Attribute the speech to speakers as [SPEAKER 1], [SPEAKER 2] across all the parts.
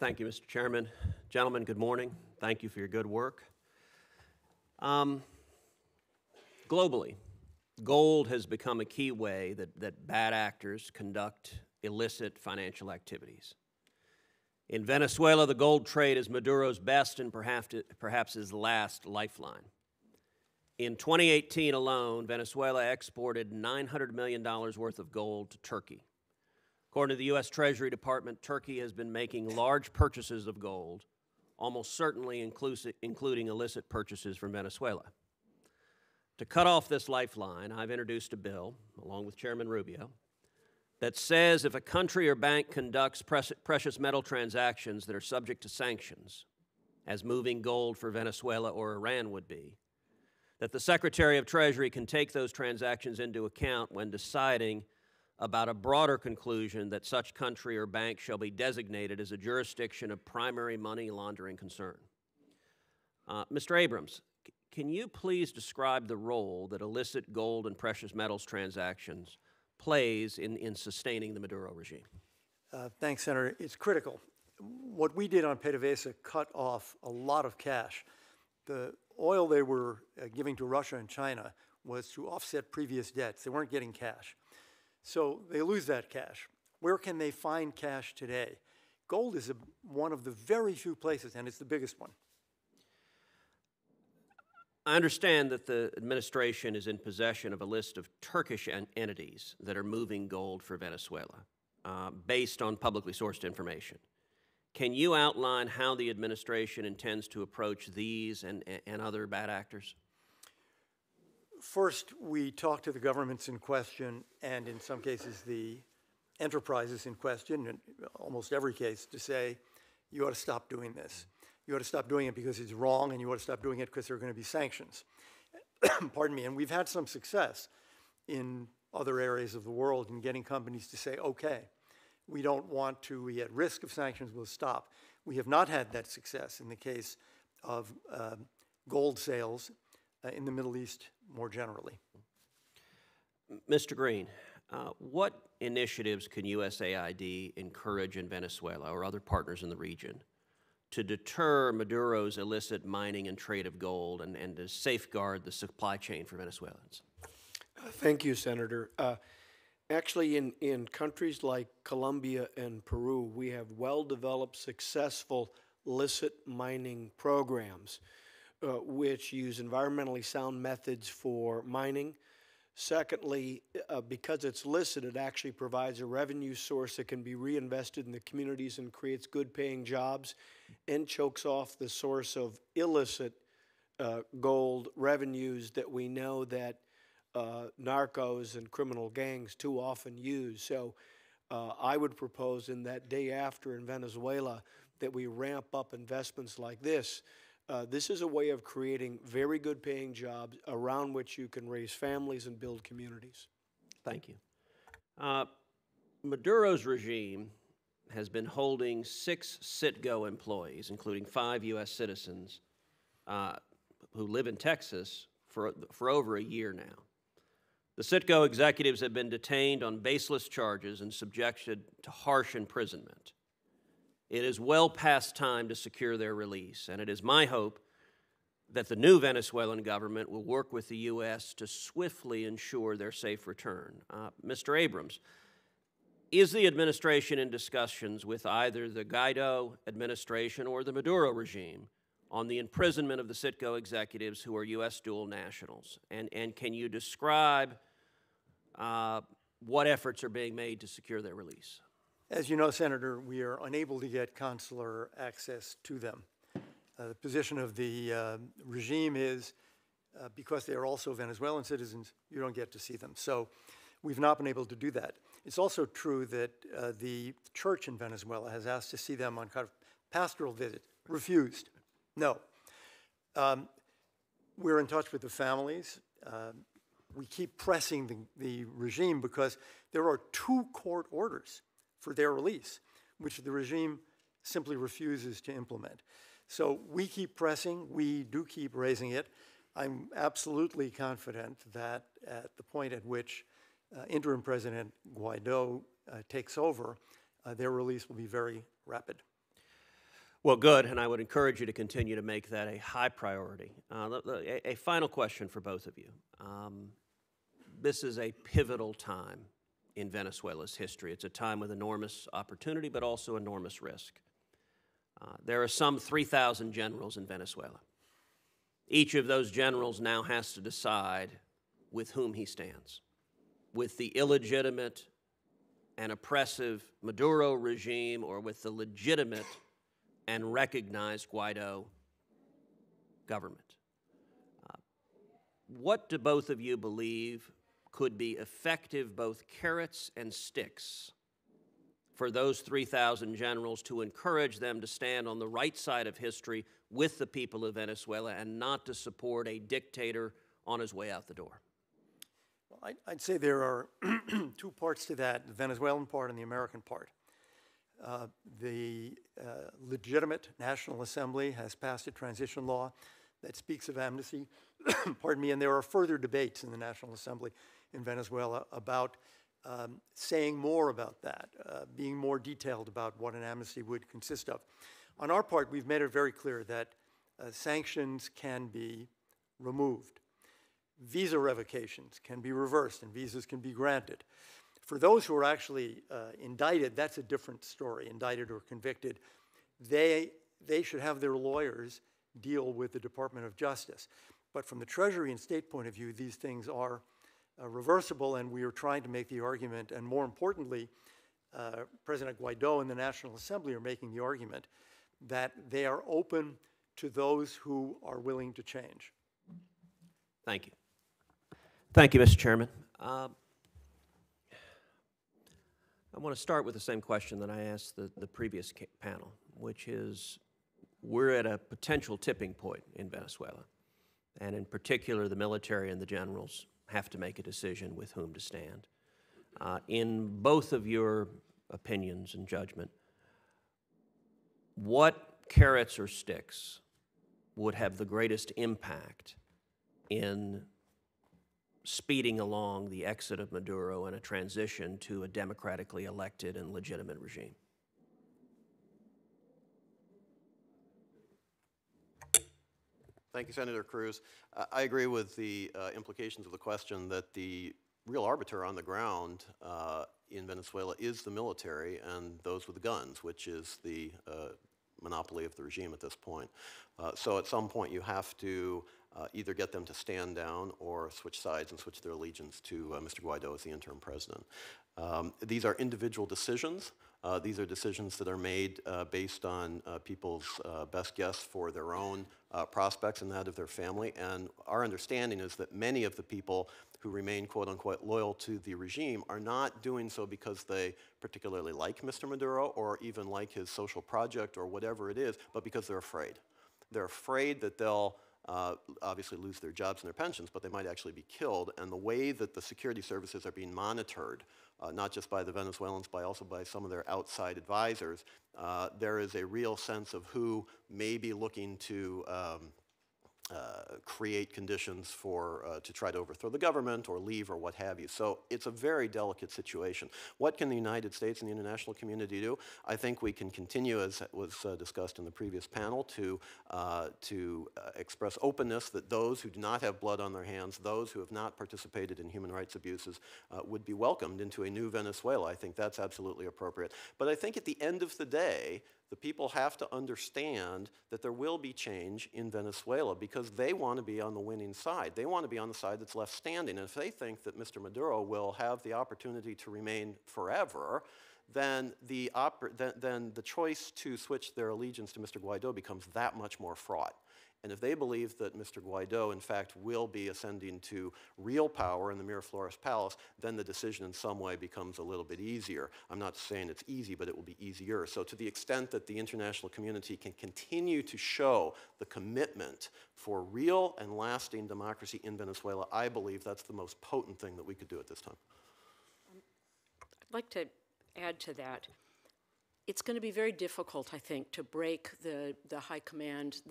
[SPEAKER 1] Thank you, Mr. Chairman. Gentlemen, good morning. Thank you for your good work. Globally, gold has become a key way that bad actors conduct illicit financial activities. In Venezuela, the gold trade is Maduro's best and perhaps his last lifeline. In 2018 alone, Venezuela exported $900 million worth of gold to Turkey. According to the U.S. Treasury Department, Turkey has been making large purchases of gold, almost certainly including illicit purchases from Venezuela. To cut off this lifeline, I've introduced a bill, along with Chairman Rubio, that says if a country or bank conducts precious metal transactions that are subject to sanctions, as moving gold for Venezuela or Iran would be, that the Secretary of Treasury can take those transactions into account when deciding about a broader conclusion that such country or bank shall be designated as a jurisdiction of primary money laundering concern. Mr. Abrams, can you please describe the role that illicit gold and precious metals transactions plays in sustaining the Maduro regime?
[SPEAKER 2] Thanks, Senator. It's critical. What we did on PDVSA cut off a lot of cash. The oil they were giving to Russia and China was to offset previous debts. They weren't getting cash. So they lose that cash. Where can they find cash today? Gold is one of the very few places, and it's the biggest one.
[SPEAKER 1] I understand that the administration is in possession of a list of Turkish entities that are moving gold for Venezuela, based on publicly sourced information. Can you outline how the administration intends to approach these and other bad actors?
[SPEAKER 2] First, we talk to the governments in question, and in some cases the enterprises in question, in almost every case, to say, you ought to stop doing this. You ought to stop doing it because it's wrong, and you ought to stop doing it because there are going to be sanctions. Pardon me. And we've had some success in other areas of the world in getting companies to say, okay, we don't want to be at risk of sanctions, we'll stop. We have not had that success in the case of gold sales in the Middle East more generally.
[SPEAKER 1] Mr. Green, what initiatives can USAID encourage in Venezuela or other partners in the region to deter Maduro's illicit mining and trade of gold and to safeguard the supply chain for Venezuelans?
[SPEAKER 3] Thank you, Senator. Actually, in countries like Colombia and Peru, we have well-developed, successful illicit mining programs which use environmentally sound methods for mining. Secondly, because it's licit, it actually provides a revenue source that can be reinvested in the communities and creates good-paying jobs and chokes off the source of illicit gold revenues that we know that narcos and criminal gangs too often use. So I would propose in that day after in Venezuela that we ramp up investments like this. This is a way of creating very good paying jobs around which you can raise families and build communities.
[SPEAKER 1] Thank you. Maduro's regime has been holding 6 Citgo employees, including 5 U.S. citizens who live in Texas for over a year now. The Citgo executives have been detained on baseless charges and subjected to harsh imprisonment. It is well past time to secure their release, and it is my hope that the new Venezuelan government will work with the U.S. to swiftly ensure their safe return. Mr. Abrams, is the administration in discussions with either the Guaido administration or the Maduro regime on the imprisonment of the Citgo executives who are U.S. dual nationals? And can you describe what efforts are being made to secure their release?
[SPEAKER 2] As you know, Senator, we are unable to get consular access to them. The position of the regime is because they are also Venezuelan citizens, you don't get to see them. So we've not been able to do that. It's also true that the church in Venezuela has asked to see them on kind of pastoral visit, refused. No. We're in touch with the families. We keep pressing the regime because there are 2 court orders for their release, which the regime simply refuses to implement. So we keep pressing, we do keep raising it. I'm absolutely confident that at the point at which interim President Guaido takes over, their release will be very rapid.
[SPEAKER 1] Well, good, and I would encourage you to continue to make that a high priority. A final question for both of you. This is a pivotal time in Venezuela's history. It's a time with enormous opportunity, but also enormous risk. There are some 3,000 generals in Venezuela. Each of those generals now has to decide with whom he stands, with the illegitimate and oppressive Maduro regime or with the legitimate and recognized Guaido government. What do both of you believe could be effective both carrots and sticks for those 3,000 generals to encourage them to stand on the right side of history with the people of Venezuela and not to support a dictator on his way out the door?
[SPEAKER 2] Well, I'd say there are two parts to that, the Venezuelan part and the American part. The legitimate National Assembly has passed a transition law that speaks of amnesty, pardon me, and there are further debates in the National Assembly in Venezuela about saying more about that, being more detailed about what an amnesty would consist of. On our part, we've made it very clear that sanctions can be removed. Visa revocations can be reversed and visas can be granted. For those who are actually indicted, that's a different story, indicted or convicted. They should have their lawyers deal with the Department of Justice. But from the Treasury and State point of view, these things are reversible, and we are trying to make the argument, and more importantly, President Guaido and the National Assembly are making the argument that they are open to those who are willing to change.
[SPEAKER 1] Thank you. Thank you, Mr. Chairman. I want to start with the same question that I asked the previous panel, which is we're at a potential tipping point in Venezuela, and in particular the military and the generals have to make a decision with whom to stand. In both of your opinions and judgment, what carrots or sticks would have the greatest impact in speeding along the exit of Maduro and a transition to a democratically elected and legitimate regime?
[SPEAKER 4] Thank you, Senator Cruz. I agree with the implications of the question that the real arbiter on the ground in Venezuela is the military and those with the guns, which is the monopoly of the regime at this point. So at some point you have to either get them to stand down or switch sides and switch their allegiance to Mr. Guaido as the interim president. These are individual decisions. These are decisions that are made based on people's best guess for their own prospects and that of their family. And our understanding is that many of the people who remain quote-unquote loyal to the regime are not doing so because they particularly like Mr. Maduro or even like his social project or whatever it is, but because they're afraid. They're afraid that they'll obviously lose their jobs and their pensions, but they might actually be killed. And the way that the security services are being monitored, not just by the Venezuelans, but also by some of their outside advisors, there is a real sense of who may be looking to create conditions for to try to overthrow the government or leave or what have you. So it's a very delicate situation. What can the United States and the international community do? I think we can continue, as was discussed in the previous panel, to express openness that those who do not have blood on their hands, those who have not participated in human rights abuses, would be welcomed into a new Venezuela. I think that's absolutely appropriate. But I think at the end of the day, the people have to understand that there will be change in Venezuela because they want to be on the winning side. They want to be on the side that's left standing. And if they think that Mr. Maduro will have the opportunity to remain forever, then the choice to switch their allegiance to Mr. Guaido becomes that much more fraught. And if they believe that Mr. Guaido, in fact, will be ascending to real power in the Miraflores Palace, then the decision in some way becomes a little bit easier. I'm not saying it's easy, but it will be easier. So to the extent that the international community can continue to show the commitment for real and lasting democracy in Venezuela, I believe that's the most potent thing that we could do at this time.
[SPEAKER 5] I'd like to add to that. It's going to be very difficult, I think, to break the high command,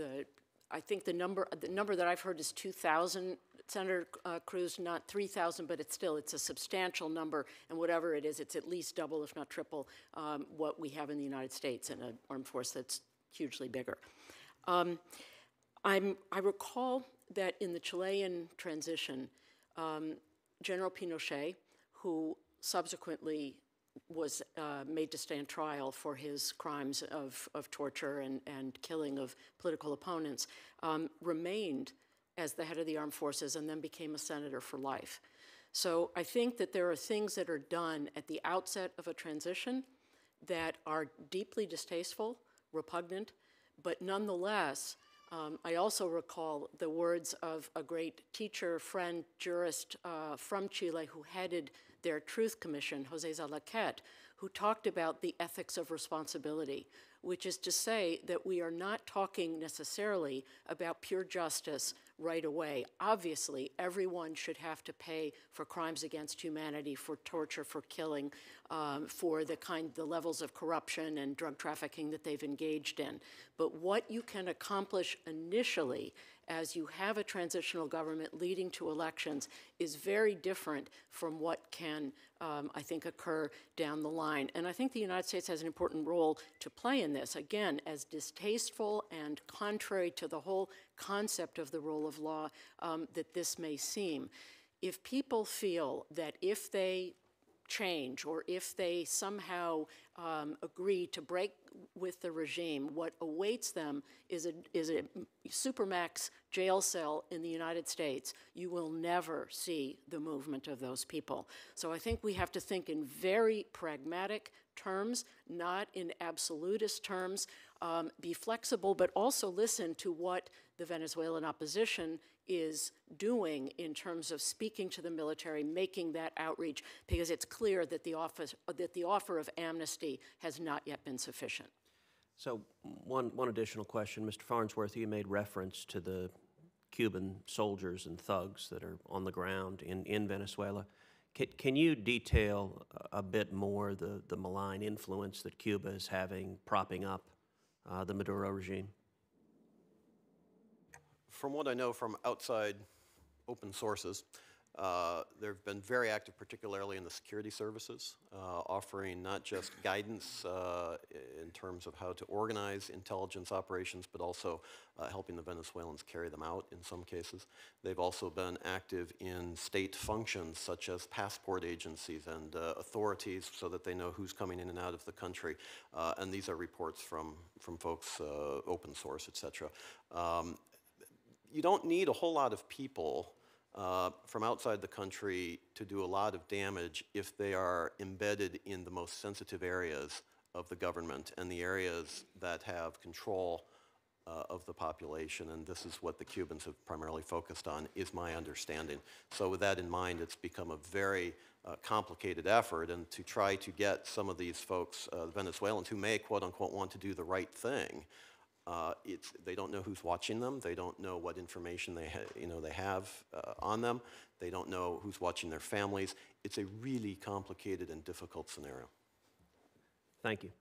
[SPEAKER 5] I think the number that I've heard is 2,000, Senator Cruz, not 3,000, but it's a substantial number, and whatever it is, it's at least double, if not triple, what we have in the United States, and an armed force that's hugely bigger. I recall that in the Chilean transition, General Pinochet, who subsequently was made to stand trial for his crimes of torture and killing of political opponents, remained as the head of the armed forces and then became a senator for life. So I think that there are things that are done at the outset of a transition that are deeply distasteful, repugnant, but nonetheless, I also recall the words of a great teacher, friend, jurist from Chile who headed their Truth Commission, Jose Zalaquet, who talked about the ethics of responsibility, which is to say that we are not talking necessarily about pure justice right away. Obviously, everyone should have to pay for crimes against humanity, for torture, for killing, for the levels of corruption and drug trafficking that they've engaged in. But what you can accomplish initially as you have a transitional government leading to elections is very different from what can, I think, occur down the line. And I think the United States has an important role to play in this. Again, as distasteful and contrary to the whole concept of the rule of law that this may seem, if people feel that if they change or if they somehow agree to break with the regime, what awaits them is a supermax jail cell in the United States. You will never see the movement of those people. So I think we have to think in very pragmatic terms, not in absolutist terms, be flexible, but also listen to what the Venezuelan opposition is doing in terms of speaking to the military, making that outreach, because it's clear that the offer of amnesty has not yet been sufficient.
[SPEAKER 1] So one additional question. Mr. Farnsworth, you made reference to the Cuban soldiers and thugs that are on the ground in Venezuela. Can you detail a bit more the malign influence that Cuba is having propping up the Maduro regime?
[SPEAKER 4] From what I know from outside open sources, they've been very active, particularly in the security services, offering not just guidance in terms of how to organize intelligence operations, but also helping the Venezuelans carry them out in some cases. They've also been active in state functions such as passport agencies and authorities so that they know who's coming in and out of the country. And these are reports from folks, open source, et cetera. You don't need a whole lot of people from outside the country to do a lot of damage if they are embedded in the most sensitive areas of the government and the areas that have control of the population. And this is what the Cubans have primarily focused on, is my understanding. So with that in mind, it's become a very complicated effort, and to try to get some of these folks, Venezuelans, who may, quote unquote, want to do the right thing, they don't know who's watching them. They don't know what information they have on them. They don't know who's watching their families. It's a really complicated and difficult scenario.
[SPEAKER 1] Thank you.